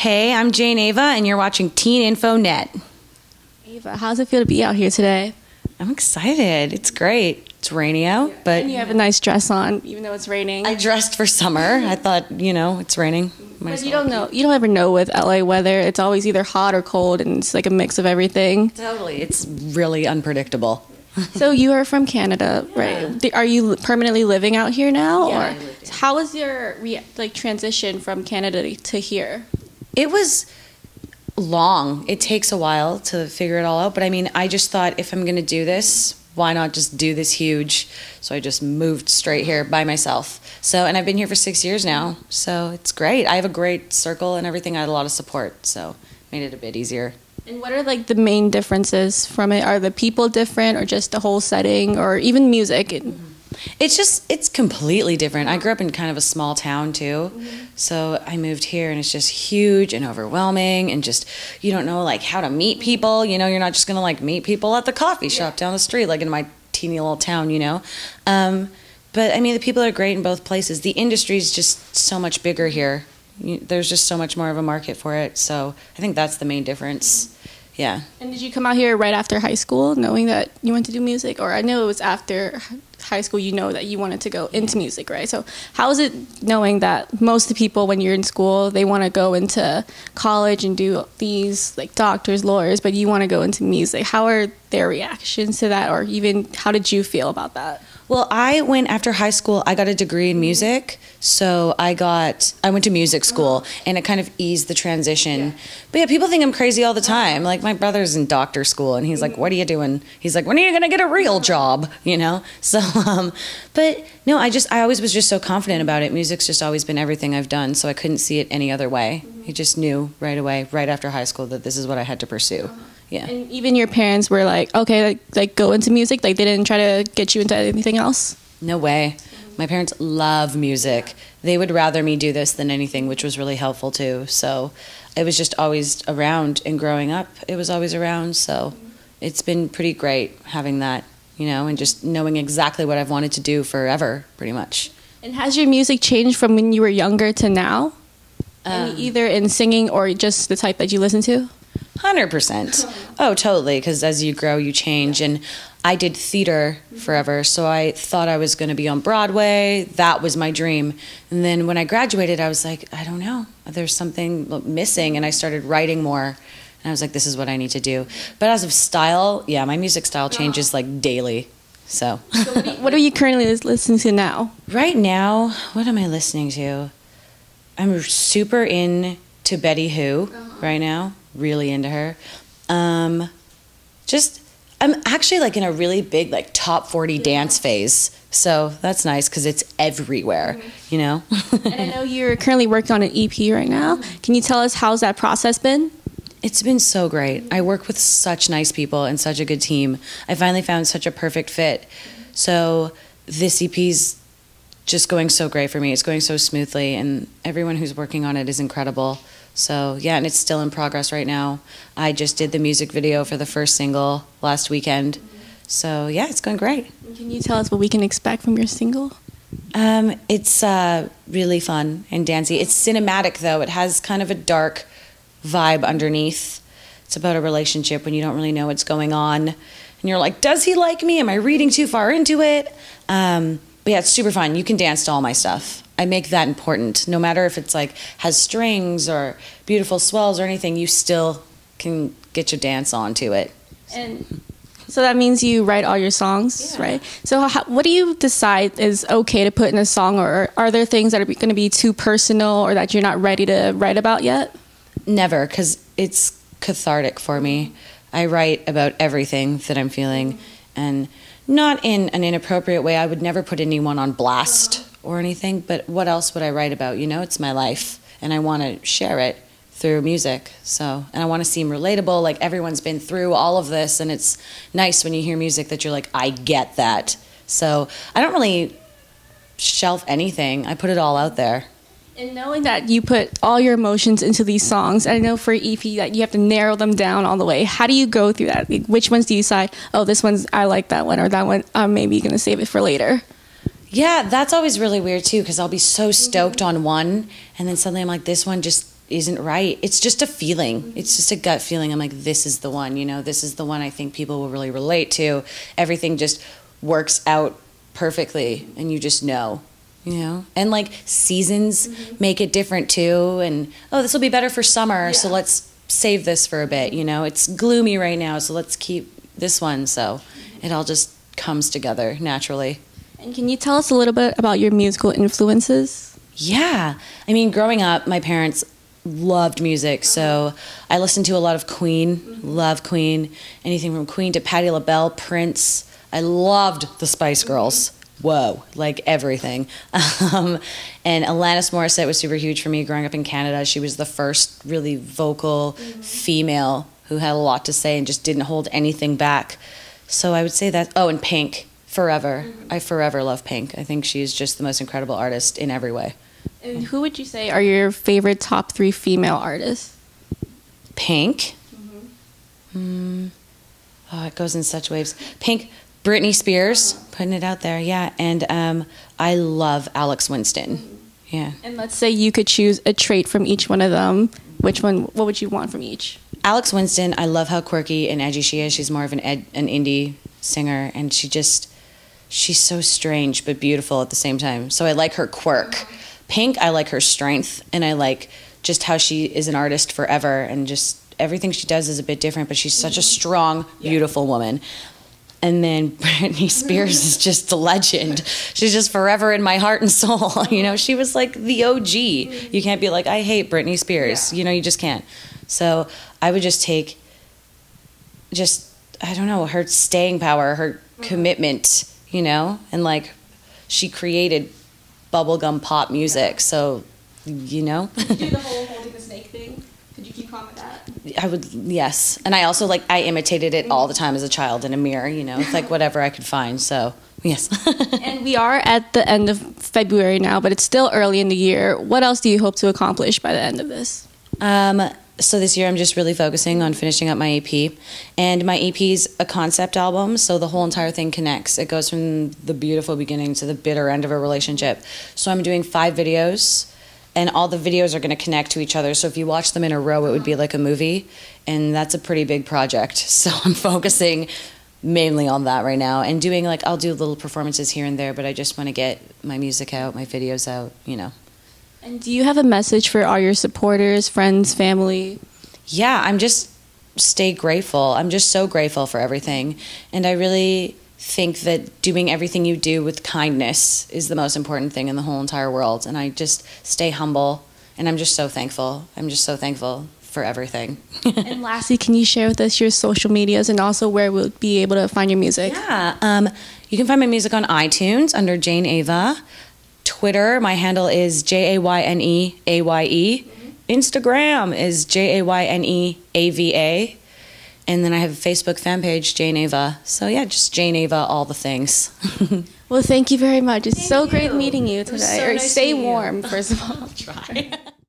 Hey, I'm Jayne Ava, and you're watching Teen Info Net. Ava, how's it feel to be out here today? I'm excited. It's great. It's rainy out, but... And you have a nice dress on, even though it's raining. I dressed for summer. I thought, it's raining. But you don't know. You don't ever know with LA weather. It's always either hot or cold, and it's like a mix of everything. Totally. It's really unpredictable. So you are from Canada, right? Are you permanently living out here now? Yeah, or I lived here. how was your transition from Canada to here? It was long. It takes a while to figure it all out. But I mean, I just thought if I'm going to do this, why not just do this huge? So I just moved straight here by myself. And I've been here for 6 years now. So it's great. I have a great circle and everything. I had a lot of support. So it made it a bit easier. And what are like the main differences from it? Are the people different, or just the whole setting, or even music? It's completely different. I grew up in kind of a small town too. So I moved here and it's just huge and overwhelming, and just, you don't know like how to meet people. You're not just going to like meet people at the coffee shop down the street, like in my teeny little town, But I mean, the people are great in both places. The industry is just so much bigger here. There's just so much more of a market for it. So I think that's the main difference. Yeah. And did you come out here right after high school, knowing that you wanted to do music? Or I know it was after high school, that you wanted to go into music, right? So how is it knowing that most of the people when you're in school, they want to go into college and do these like doctors, lawyers, but you want to go into music? How are their reactions to that? Or even how did you feel about that? Well, after high school, I got a degree in music. So I went to music school, and it kind of eased the transition. Yeah. But yeah, people think I'm crazy all the time. Like my brother's in doctor school, and he's like, "What are you doing?" He's like, "When are you going to get a real job?" So, but no, I always was just so confident about it. Music's just always been everything I've done. So I couldn't see it any other way. I just knew right away, right after high school, that this is what I had to pursue. Yeah. And even your parents were like, okay, like go into music? Like they didn't try to get you into anything else? No way. My parents love music. They would rather me do this than anything, which was really helpful too. So it was just always around, and growing up, it was always around. So it's been pretty great having that, and just knowing exactly what I've wanted to do forever, pretty much. And has your music changed from when you were younger to now? Either in singing or just the type that you listen to? 100%. Oh, totally, because as you grow, you change. And I did theater forever, so I thought I was going to be on Broadway. That was my dream. And then when I graduated, I was like, I don't know. There's something missing, and I started writing more. And I was like, this is what I need to do. But as of style, yeah, my music style changes like daily. So what are you currently listening to now? Right now, what am I listening to? I'm super into Betty Who right now. Really into her. I'm actually like in a really big like top 40 dance phase. So that's nice because it's everywhere, And I know you're currently working on an EP right now. Can you tell us how's that process been? It's been so great. I work with such nice people and such a good team. I finally found such a perfect fit. So this EP's just going so great for me. It's going so smoothly, and everyone who's working on it is incredible. So yeah, and it's still in progress right now. I just did the music video for the first single last weekend. So yeah, it's going great. Can you tell us what we can expect from your single? It's really fun and dancey. It's cinematic though. It has kind of a dark vibe underneath. It's about a relationship when you don't really know what's going on. And you're like, does he like me? Am I reading too far into it? But yeah, it's super fun. You can dance to all my stuff. I make that important. No matter if it's like has strings or beautiful swells or anything, you still can get your dance on to it. And so that means you write all your songs, right? So what do you decide is okay to put in a song, or are there things that are going to be too personal or that you're not ready to write about yet? Never, because it's cathartic for me. I write about everything that I'm feeling, and not in an inappropriate way. I would never put anyone on blast or anything, but what else would I write about? It's my life, and I want to share it through music. And I want to seem relatable, like everyone's been through all of this, and it's nice when you hear music that you're like, I get that. So I don't really shelf anything. I put it all out there. And knowing that you put all your emotions into these songs, I know for EP that you have to narrow them down all the way. How do you go through that? Like, which ones do you decide, oh, this one's, I like that one, or that one, I'm maybe going to save it for later? Yeah, that's always really weird too, because I'll be so stoked on one, and then suddenly I'm like, this one just isn't right. It's just a feeling. It's just a gut feeling. I'm like, this is the one, you know, this is the one I think people will really relate to. Everything just works out perfectly, and you just know, you know. And like seasons make it different too. And oh, this will be better for summer, so let's save this for a bit, you know. It's gloomy right now, so let's keep this one. So it all just comes together naturally. And can you tell us a little bit about your musical influences? Yeah. I mean, growing up, my parents loved music, so I listened to a lot of Queen, love Queen, anything from Queen to Patti LaBelle, Prince. I loved the Spice Girls. Whoa, like everything. And Alanis Morissette was super huge for me growing up in Canada. She was the first really vocal female who had a lot to say and just didn't hold anything back. So I would say that. Oh, and Pink. Forever. I forever love Pink. I think she's just the most incredible artist in every way. And who would you say are your favorite top 3 female artists? Pink. Oh, it goes in such waves. Pink, Britney Spears, putting it out there, yeah. And I love Alex Winston. Yeah. And let's say you could choose a trait from each one of them. What would you want from each? Alex Winston, I love how quirky and edgy she is. She's more of an indie singer, and she's so strange but beautiful at the same time. So I like her quirk. Pink, I like her strength, and I like just how she is an artist forever, and just everything she does is a bit different, but she's such a strong, beautiful woman. And then Britney Spears is just a legend. She's just forever in my heart and soul. You know, she was like the OG. You can't be like, I hate Britney Spears. You know, you just can't. So I would just take I don't know, her staying power, her commitment, you know, and like she created bubblegum pop music, so, you know. Did you do the whole holding the snake thing? Did you keep calm with that? I would, yes. And I also, like, I imitated it all the time as a child in a mirror, you know. It's like whatever I could find, so, yes. And we are at the end of February now, but it's still early in the year. What else do you hope to accomplish by the end of this? So this year I'm just really focusing on finishing up my EP. And my EP is a concept album, so the whole entire thing connects. It goes from the beautiful beginning to the bitter end of a relationship. So I'm doing 5 videos, and all the videos are going to connect to each other. So if you watch them in a row, it would be like a movie, and that's a pretty big project. So I'm focusing mainly on that right now, and doing, like, I'll do little performances here and there, but I just want to get my music out, my videos out, you know. And do you have a message for all your supporters, friends, family? Yeah, I'm just stay grateful. I'm just so grateful for everything. And I really think that doing everything you do with kindness is the most important thing in the whole entire world. And I just stay humble, and I'm just so thankful. I'm just so thankful for everything. And lastly, can you share with us your social medias and also where we'll be able to find your music? Yeah, you can find my music on iTunes under Jayne Ava. Twitter, my handle is JayneAye. Instagram is JayneAva. And then I have a Facebook fan page, Jayne Ava. So yeah, just Jayne Ava, all the things. Well, thank you very much. It's so great meeting you today. So nice stay warm, first of all. I'll try.